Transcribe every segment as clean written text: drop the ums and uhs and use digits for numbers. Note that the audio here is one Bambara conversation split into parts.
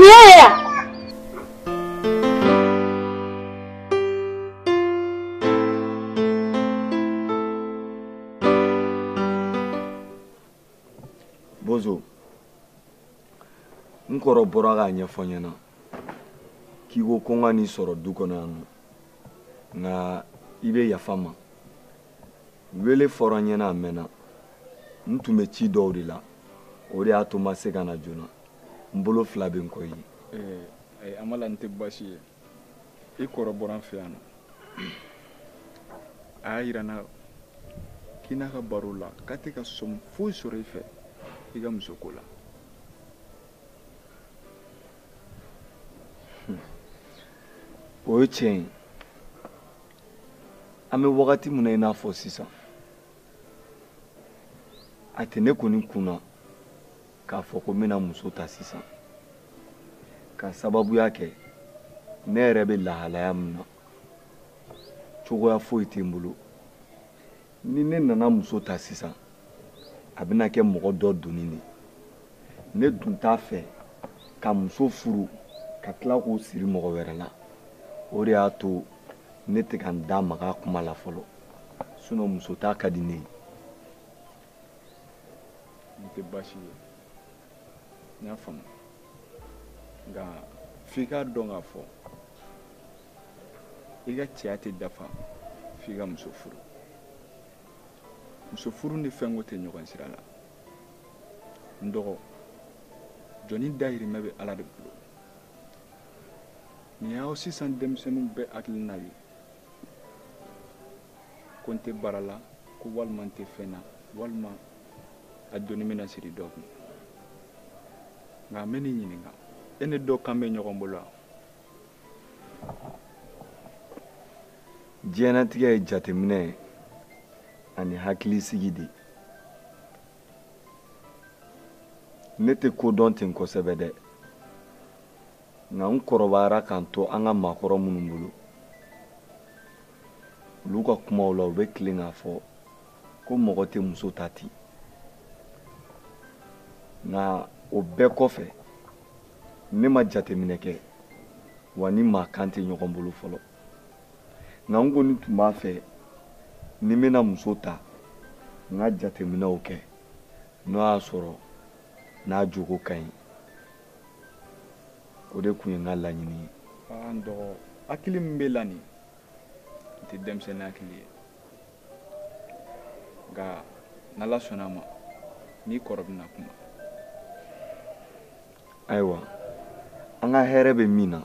ya Bozo nkoro bora ga ɲɛfɔ ɲɛna k'i ko ko n ka n'i sɔrɔ du kɔnɔ yan nka I bɛ yafa ma wele fɔra n ɲɛna a mɛnna n tun bɛ ci dɔw de la o de y'a to n ma se ka na joona n bolo fila bɛ n kɔ ye amala n tɛ baasi ye I kɔrɔ bɔra an fɛ yan nɔ a y'a yira n na k'i n'a ka baro la k'a tɛ ka sɔn foyi sɔrɔ I fɛ I ka muso ko la o ye tiɲɛ ye an bɛ wagati min na I n'a fɔ sisan a tɛ ne kɔni kunna k'a fɔ ko n bɛna muso ta sisan ka sababuya kɛ ne yɛrɛ bɛ lahalaya min na cogoya foyi tɛ n bolo ni ne nana muso ta sisan a bɛna kɛ mɔgɔ dɔ donni de ne dun t'a fɛ ka muso furu ka tila k'o siri mɔgɔ wɛrɛ la o de y'a to ne tɛ ka n da maga a kuma la fɔlɔ sinon muso ta ka di ne ye n tɛ baasi ye n y'a faamu nka f'i k'a dɔn k'a fɔ I ka cɛya tɛ dafa f'i ka muso furu muso furu ni fɛnko tɛ ɲɔgɔn sira la n dɔgɔ jɔnni dahirimɛ bɛ Ala de bolo nin y'aw sisan denmisɛnninw bɛɛ hakilina ye ko n tɛ baara la ko walima n tɛ fɛn na walima a donni bɛna siri dɔ kun nka n bɛ n'i ɲininka e ni dɔ kan bɛ ɲɔgɔn bolo wa diɲɛlatigɛ ye jateminɛ ani hakilisigi de ne tɛ ko dɔn ten kosɛbɛ dɛ nka n kɔrɔbayara k'an to an ka maakɔrɔ minnu bolo olu ka kumaw la u bɛ tilen k'a fɔ ko mɔgɔ tɛ muso ta ten nka o bɛɛ kɔfɛ ne ma jateminɛ kɛ wa ni maa kan tɛ ɲɔgɔn bolo fɔlɔ nka n kɔni tun b'a fɛ ni n bɛna muso ta n ka jateminɛw kɛ n'o y'a sɔrɔ n'a jogo ka ɲi o de tun ye n ka laɲini ye. n dɔgɔ hakili min bɛ la nin n tɛ denmisɛnnin hakili ye nka n'Ala sɔnna a ma n'i kɔrɔ bɛna kuma. ayiwa an ka hɛrɛ bɛ min na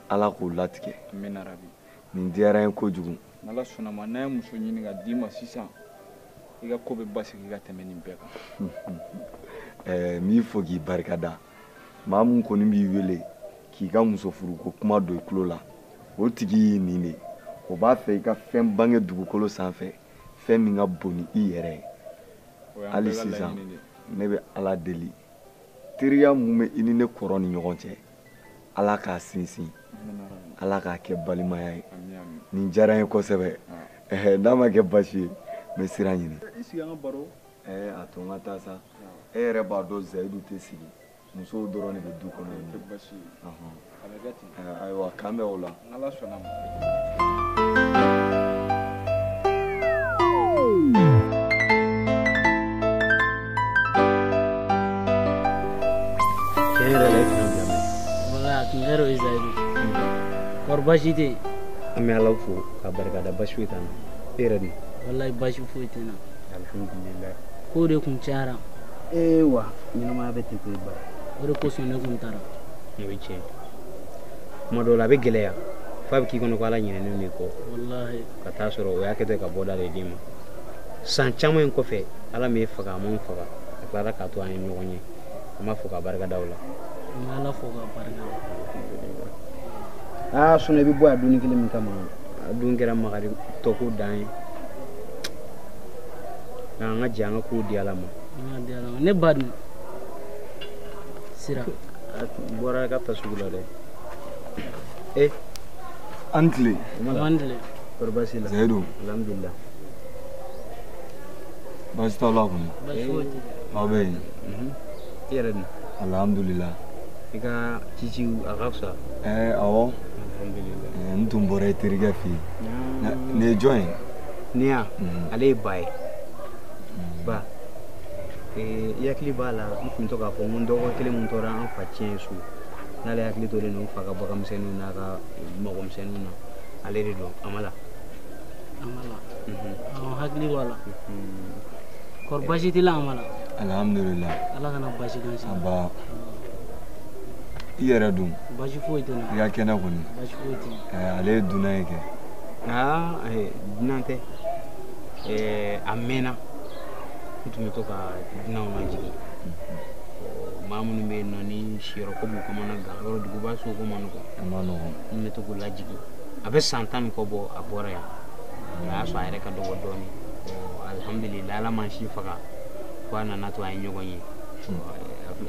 Ala k'o latigɛ. amina rabi. nin diyara n ye kojugu. n'Ala sɔnna a ma n'a ye muso ɲini ka d'i ma sisan I ka ko bɛ basigi ka tɛmɛ nin bɛɛ kan. n b'i fo k'i barikada maa min kɔni b'i wele k'i ka muso furu ko kuma don I tulo la o tigi y'i nin de o b'a fɛ I ka fɛn bange dugukolo sanfɛ fɛn min ka bon ni I yɛrɛ ye hali sisan ne bɛ Ala deli teriya mun bɛ I ni ne kɔrɔ ni ɲɔgɔn cɛ Ala k'a sinsin Ala k'a kɛ balimaya ye nin diyara n ye kosɛbɛ n'a ma kɛ baasi ye n bɛ sira ɲini. I sigi an ka baro. a to n ka taa sa e yɛrɛ b'a dɔn Zayidu tɛ sigi musow dɔrɔn de bɛ du kɔnɔ yen. tɛ baasi ye a bɛ kɛ ten. ayiwa k'an bɛ o la. n'Ala sɔnna a ma. tiɲɛ yɛrɛ la I tun bɛ wala a tun kɛra o ye Zayidu kɔrɔ baasi tɛ yen. an bɛ Ala fo k'a barikada baasi foyi t'an na e yɛrɛ dun. walayi baasi foyi tɛ n na. alhamdulilayi. ko de tun cayara. wa ɲɛnamaya bɛ ten ko ba o de kosɔn ne tun taara. o ye tiɲɛ tuma dɔw la a bɛ gɛlɛya f'a bɛ k'i kɔnɔ ko Ala ɲinɛnen de kɔ. walahi. ka taa sɔrɔ o y'a kɛ ka bɔda de d'i ma san caman in kɔfɛ Ala m'e faga a m'an faga a tilara k'a to an ye ɲɔgɔn ye an b'a fɔ k'a barikada o la. n bɛ Ala fo k'a barikada. sinɔn I bɛ bɔ yan donni kelen min kama a dun kɛra makari tɔko dan ye nka an ka jɛ an ka kow di Ala ma. ne ba dun sira bɔra ka taa sugu la dɛ. an tile. kɔrɔ baasi la. Zayidu. alhamdulilayi. baasi t'aw la kɔni. baasi foyi tɛ. aw bɛ yen. I yɛrɛ dun. alhamdulilayi. ika cici agafsa awɔ alhamdulillah n tun bɔra i terikɛ fɛ yen nin ye jɔn ye niya ale ye ba ye ba i hakili b'a la n tun to k'a fɔ n dɔgɔ kelen mun tora an fa tiɲɛ so n'ale hakili tolen don n fa ka baganmisɛnninw n'a ka mɔgɔmisɛnninw na ale de don amala hakili b'a la kɔri baasi t'i la amala alhamdulillah ala kana baasi kan sa aba i yɛrɛ dun baasi foyi tɛ na i ka kɛnɛ kɔni baasi foyi tɛ ale ye dunan ye kɛ dunan tɛ a mɛnna n tun bɛ to ka dunanw lajigin maa minnu bɛ yen nɔ ni siyɔrɔ ko b'u kamana gan yɔrɔ duguba so ko man nɔgɔn a ma nɔgɔn n bɛ to k'u lajigin a bɛ san 10 kɔ bɔ a bɔra yan a y'a sɔrɔ a yɛrɛ ka dɔgɔ dɔɔnin alhamdulillah ala ma si faga fo a nana to a ye ɲɔgɔn ye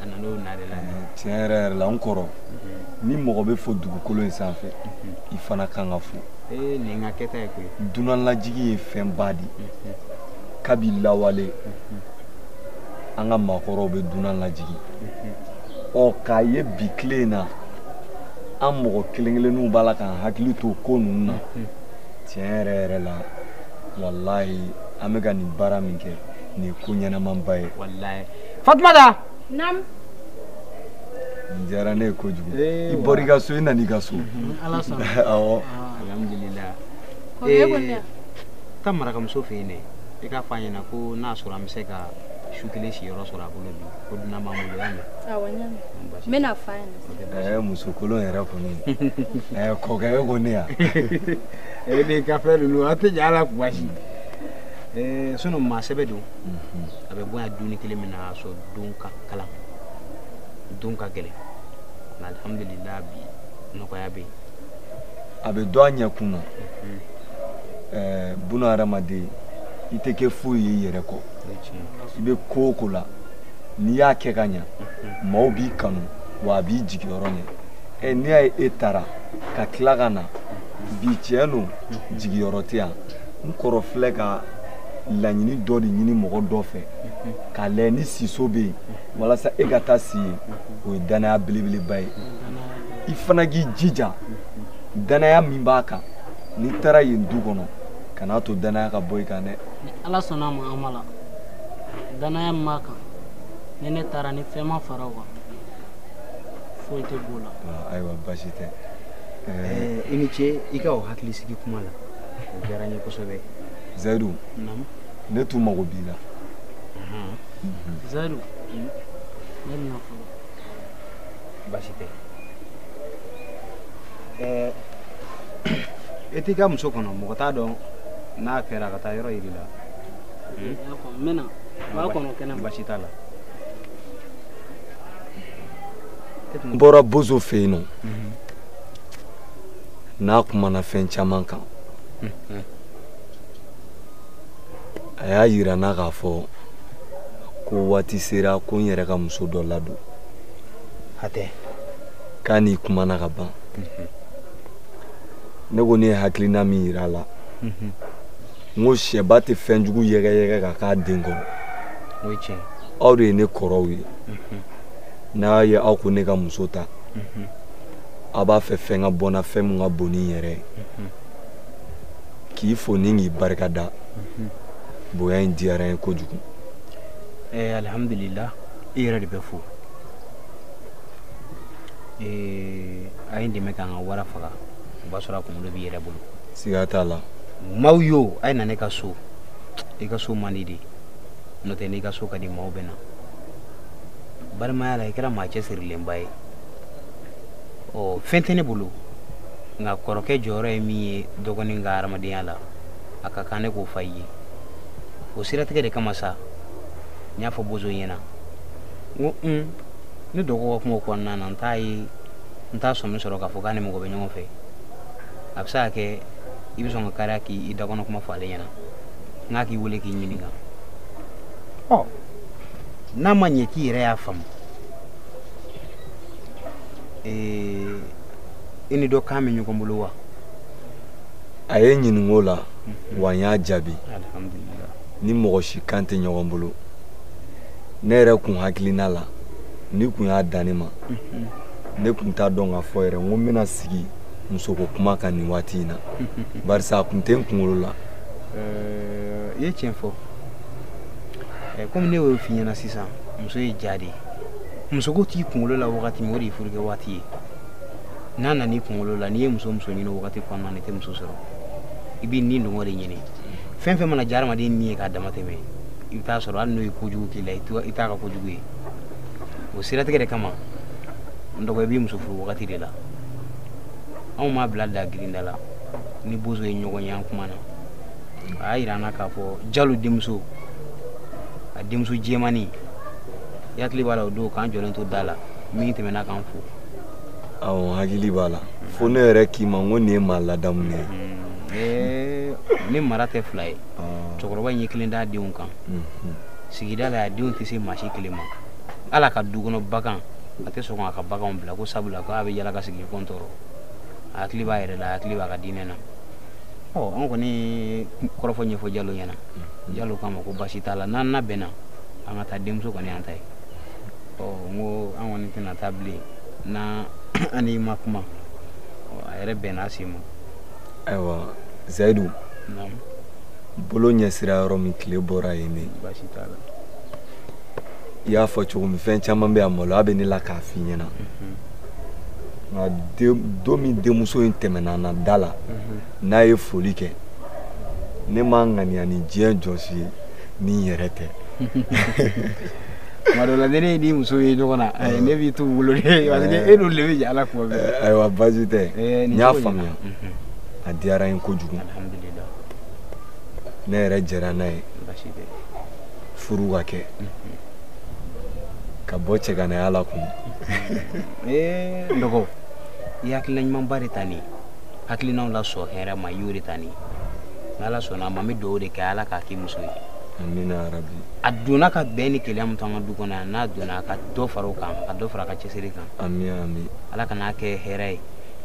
a nana o nare la tiɲɛ yɛrɛ yɛrɛ la n kɔrɔ ni mɔgɔ bɛ fɔ dugukolo in sanfɛ i fana kan ka fɔ nin ka kɛta ye koyi dunan lajigi ye fɛn ba di kabi lawale an ka maakɔrɔw bɛ dunan lajigi k'a ye bi tile in na an mɔgɔ kelen-kelenninw b'a la k'an hakili to ko ninnu na tiɲɛ yɛrɛ yɛrɛ la walahi an bɛ ka nin baara min kɛ nin ye ko ɲɛnamanba ye wallahi Fatumata Nam nin diyara ne ye kojugu i bɔra i ka so i nana i ka so ala sɔnna awɔ alhamdulillah ko ye ko ne ta marakamuso fɛ yen dɛ i k'a fɔ a ɲɛna ko n'a sɔrɔ an bɛ se ka su kelen siyɔrɔ sɔrɔ a bolo bi ko dunan b'an bolo y'a mɛn awɔ ɲami n bɛna fa ɲɛna muso kolon yɛrɛ kɔni kɔkɛ ko ne yan de ka fɛn ninnu a tɛ ɲɛ ala kun basi sinɔn maa sɛbɛ don a bɛ bɔ yan dumuni kelen min na a sɔrɔ don ka kalan don ka gɛlɛn alhamdulillah bi nɔgɔya bɛ yen a bɛ dɔ a ɲɛkun na buna hadamaden i tɛ kɛ foyi ye i yɛrɛ kɔ i bɛ ko o ko la n'i y'a kɛ ka ɲɛ maaw b'i kanu wa a b'i jigiyɔrɔ ɲɛ n'i y'a ye e taara ka tila ka na bi tiɲɛ don jigiyɔrɔ tɛ yan n kɔrɔ filɛ ka laɲini dɔ de ɲini mɔgɔ dɔ fɛ k'a lajɛ ni siso bɛ yen walasa e ka taa si yen o ye danaya belebeleba ye i fana k'i jija danaya min b'a kan n'i taara yen du kɔnɔ kana to danaya ka bɔ i kan dɛ ala sɔnna ma amala danaya min b'a kan ni ne taara ni fɛn ma fara o kan foyi tɛ b'o la ayiwa basi tɛ i ni ce i ka o hakili sigi kuma la o diyara n ye kosɛbɛ Zayidu ne tun mago b'i la Zayidu ne bɛna fɔlɔ basi tɛ e t'i ka muso kɔnɔ mɔgɔ t'a dɔn n'a kɛra ka taa yɔrɔ yiri la n bɛna b'a kɔnɔ kɛnɛ basi t'a la n bɔra bozo fɛ yen nɔ n'a kumana fɛn caman kan a y'a yira n na k'a fɔ ko waati sera ko n yɛrɛ ka muso dɔ ladon hatɛ k'a n'i kumana ka ban ne ko ne ye hakilina min yira a la n ko sɛba tɛ fɛn jugu yɛgɛyɛgɛ ka k'a den kɔrɔ o ye tiɲɛ aw de ye ne kɔrɔw ye n'a ye aw ko ne ka muso ta a b'a fɛ fɛn ka bɔ n na fɛn min ka bon ni n yɛrɛ ye k'i fo ni k'i barikada bonya in diyara n ye kojugu alhamdulillah i yɛrɛ de bɛ fo a ye n dɛmɛ k'an ka wara faga o b'a sɔrɔ a kunkolo b'i yɛrɛ bolo siga t'a la maaw yo a ye na ne ka so i ka so man di de n'o tɛ n'i ka so ka di maaw bɛ na balimaya la i kɛra maa cɛsirilenba ye fɛn tɛ ne bolo nka kɔrɔkɛ jɔyɔrɔ ye min ye dɔgɔnin ka hadamadenya la a ka kan ne k'o fa i ye o siratigɛ de kama sa n y'a fɔ bozo ɲɛna n ko ne dɔgɔ ka kuma o kɔnɔna na n t'a sɔmi sɔrɔ k'a fɔ k'a ni mɔgɔ bɛ ɲɔgɔn fɛ a bɛ se ka kɛ i bɛ sɔn ka kariya k'i dakɔnɔ kuma fɔ ale ɲɛna n k'a k'i wele k'i ɲininka n'a ma ɲɛ k'i yɛrɛ y'a faamu i ni dɔ kan bɛ ɲɔgɔn bolo wa a ye ɲininka o la wa n y'a jaabi alhamdulillah ni mɔgɔ si kan tɛ ɲɔgɔn bolo ne yɛrɛ kun hakilina la ni kun y'a dan ne ma ne kun t'a dɔn k'a fɔ yɛrɛ n ko n bɛna sigi muso ko kuma kan nin waati in na barisa a kun tɛ n kunkolo la. I ye tiɲɛ fɔ komi ne y'o f'i ɲɛna sisan muso ye ja de ye muso ko t'i kunkolo la wagati min o de ye furukɛ waati ye n'a nan'i kunkolo la n'i ye muso ɲini wagati kɔnɔna na i tɛ muso sɔrɔ i b'i nin dɔngɔ de ɲini fɛn fɛn mana diya adamaden nin ye k'a dama tɛmɛ i bɛ taa sɔrɔ hali n'o ye kojugu k'i la i t'a ka kojugu ye o siratigɛ de kama n dɔgɔ i b'i muso furu wagati de la anw m'a bila da girinda la ni bozo ye ɲɔgɔn ye an kumana a y'a yira an na k'a fɔ Jalo denmuso a denmuso jɛmani i hakili b'a la o don k'an jɔlen to da la min tɛmɛna k'an fo. Awɔ hakili b'a la fo ne yɛrɛ k'i ma n ko nin ye maa ladamu de ye. Ne mara tɛ fila ye cɛkɔrɔba in ye kelen d'a denw kan sigida la a denw tɛ se maa si kelen ma ala ka du kɔnɔ bagan a tɛ sɔn a ka baganw bila ko sabula ko a bɛ yala ka sigi kɔn tɔɔrɔ a hakili b'a yɛrɛ la a hakili b'a ka diinɛ na an kɔni kɔrɔfɔ ɲɛfɔ Jalo ɲɛna Jalo k'a ma ko baasi t'a la n'an na bɛnna an ka taa denmuso kɔni an ta ye n ko an kɔni tɛna taa bilen na ani ma kuma a yɛrɛ bɛnna a si ma. Ayiwa Zayidu bolo ɲɛsira yɔrɔ min tile bɔra yen ne baasi t'a la i y'a fɔ cogo min fɛn caman bɛ a malo a bɛ ne la k'a f'i ɲɛna nka don min denmuso in tɛmɛna na da la n'a ye foli kɛ ne ma ŋaniya ni diɲɛ jɔsi ye ni n yɛrɛ tɛ. tuma dɔ la ne ni muso ye ɲɔgɔn na ne b'i t'u bolo de parce que e n'olu de bɛ jɛ ala kuma bɛɛ. Ayiwa baasi tɛ n y'a faamuya a diyara n ye kojugu ne yɛrɛ jɛra n'a ye furu ka kɛ ka bɔ cɛganaya la kun. N dɔgɔ i hakilina ɲumanba de ta nin hakilinaw la sɔn hɛrɛ ma i y'o de ta nin n'ala sɔnna a ma n bɛ dugawu de kɛ ala k'a k'i muso ye. Amina yarabi. A donna ka bɛn ni kɛlɛ min to an ka du kɔnɔ yan n'a donna a ka dɔ fara o kan ka dɔ fara a ka cɛsiri kan. Ami ala kana kɛ hɛrɛ ye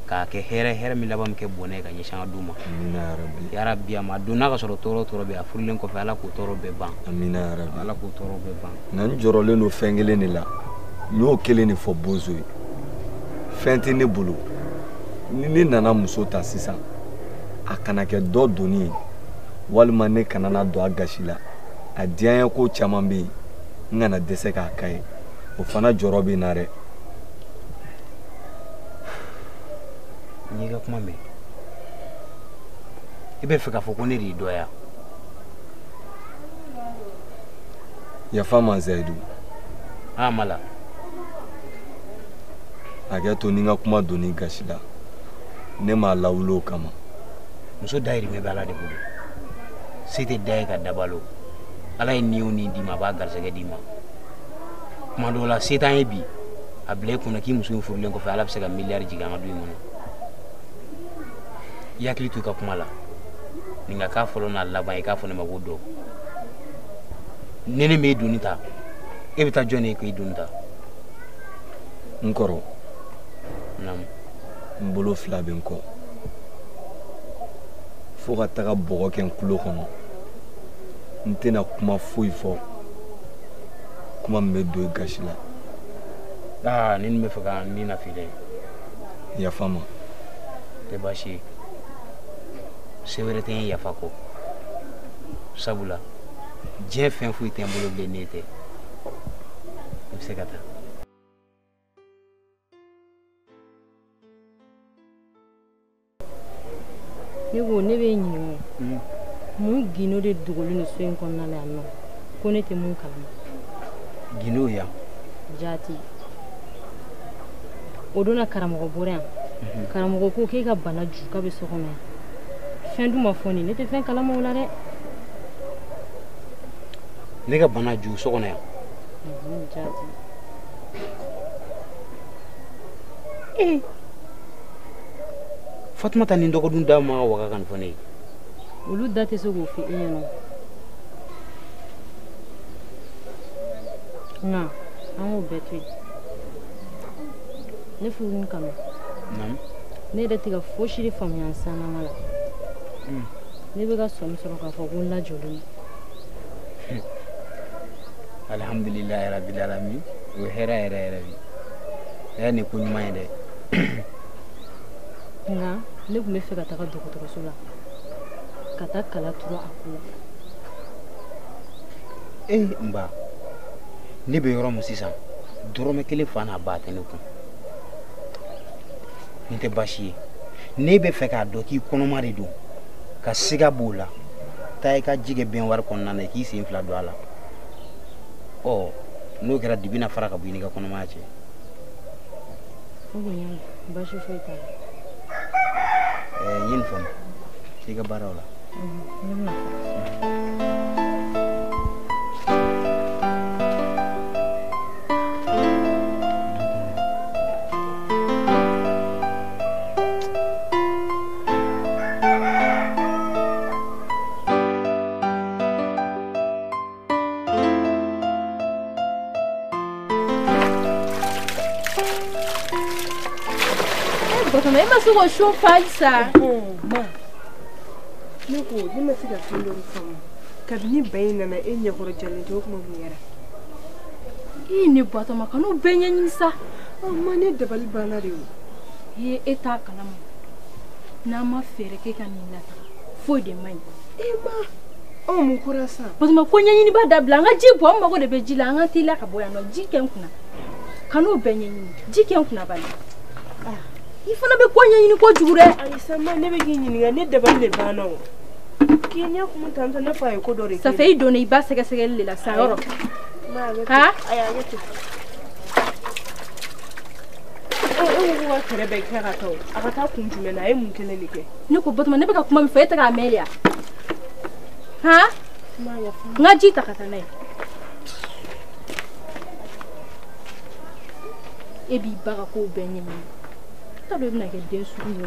k'a kɛ hɛrɛ min laban min kɛ bɔnɛ ye ka ɲɛsin an ka du ma. Amina yarabi. Yarabi a ma donna ka sɔrɔ tɔɔrɔ tɔɔrɔ bɛ a furulen kɔfɛ ala k'o tɔɔrɔ bɛɛ ban. Amina yarabi. ala k'o tɔɔrɔ bɛɛ ban. Nka n jɔrɔlen don fɛn kelen de la n y'o kelen de fɔ Bozo ye fɛn tɛ ne bolo ni ne nana muso ta sisan a kana kɛ dɔ donni ye walima ne kana na don a gasi la a diyaɲɛ ko caman bɛ yen n kana dɛsɛ k'a ka ye o fana jɔrɔ bɛ n na dɛ. n y'i ka kuma mɛn i bɛ fɛ k'a fɔ ko ne de y'i dɔgɔya. yafa n ma Zayidu. Mala. hakɛ to ni n ka kuma donni gasi la ne m'a lawuli o kama. muso dayirimɛ bɛ ala de bolo se tɛ da ye ka dabalo ala ye nin o nin d'i ma a b'a garisɛgɛ d'i ma tuma dɔw la se t'an ye bi a bila i kunna k'i muso in furulen kɔfɛ ala bɛ se ka miliyari jigin an ka du in kɔnɔ i hakili to i ka kuma la nin ka k'a fɔlɔ n'a laban i k'a fɔ ne ma ko dɔ ne m'e donni ta e bɛ taa jɔn ne ye k'i donni ta. n kɔrɔ naamu n bolo fila bɛ n kɔ fo ka taga bɔgɔ kɛ n tulo kɔnɔ n tɛna kuma foyi fɔ kuma min bɛ don i gasi la. ni nin bɛ fɛ ka nin na fili yafa n ma. tɛ baasi ye se wɛrɛ tɛ n yafa kɔ sabula diɲɛ fɛn foyi tɛ n bolo bilen n'e tɛ i bɛ se ka taa. ne ko ne bɛ ɲininka mun gindo de dogolen don so in kɔnɔna la yan nɔ ko ne tɛ mun kalama. gindo yan. jaati o donna karamɔgɔ bɔra yan karamɔgɔ ko k'e ka bana ju k'a bɛ so kɔnɔ yan fɛn dun ma fɔ ne tɛ fɛn kalama o la dɛ. ne ka bana ju so kɔnɔ yan. jaati. Fatumata nin dɔgɔdun da ma waga kan fɔ ne ye. olu da tɛ se k'o fɔ e ɲɛna nka an k'o bɛɛ to yen ne furu kama ne yɛrɛ tɛ ka fosi de faamuya sanama la ne bɛ ka sɔmi sɔrɔ k'a fɔ ko n lajɔlen don. alhamdulilayi rabil alamin o ye hɛrɛ yɛrɛ yɛrɛ de ni ko ɲuman ye dɛ. Nka ne tun bɛ fɛ ka taga dɔgɔtɔrɔso la ka taa kala turu a ko la. N ba ne bɛ yɔrɔ min sisan dɔrɔmɛ kelen fa n'a ba tɛ ne kun. Nin tɛ baasi ye. Ne bɛ fɛ k'a dɔn k'i kɔnɔma de don ka siga b'o la taa i ka ji kɛ bɛn wari kɔnɔna na k'i sen fila don a la. N'o kɛra dibi na fara ka bɔ i n'i ka kɔnɔmaya cɛ. O kun y'a baasi foyi t'a la. N ye nin faamu k'i ka baaraw la. Ne bɛna Mas é mas o show faz ça. Ma. Niko, ni ma siga findo fama. Kabini bayina na enya horo jalle to kuma mu yara. Ni bota ma kanu benya ni sa. Ma ne dabal bana rewo. Eta kalama. Na ma fere ke kan ni lata. Fo de mai. Ma. Mu kura sa. Bota ma ko nyanyi ni ba da bla nga ji bo ma go de be ji la nga ti la ka boya no ji ken kuna. Kanu benya ni. Ji ken kuna ba. Il faut ne pas croire ni ko jure. Ai sama ne be gini nga ne dabal le bana o. Kenya kuma tanto ne fa ko dore. Ça fait donner ba sega sega le la sa oro. Ha? Aya yete. Wa kare be kara to. Aka ta kun jume na mun kele ne ke. Ne ko botuma ne be ka kuma mi fa ta ga Amelia. Ha? Ma ya fa. Ngaji ta kata nai. Ebi ba ko benye. Tá doido naquele dia, subindo.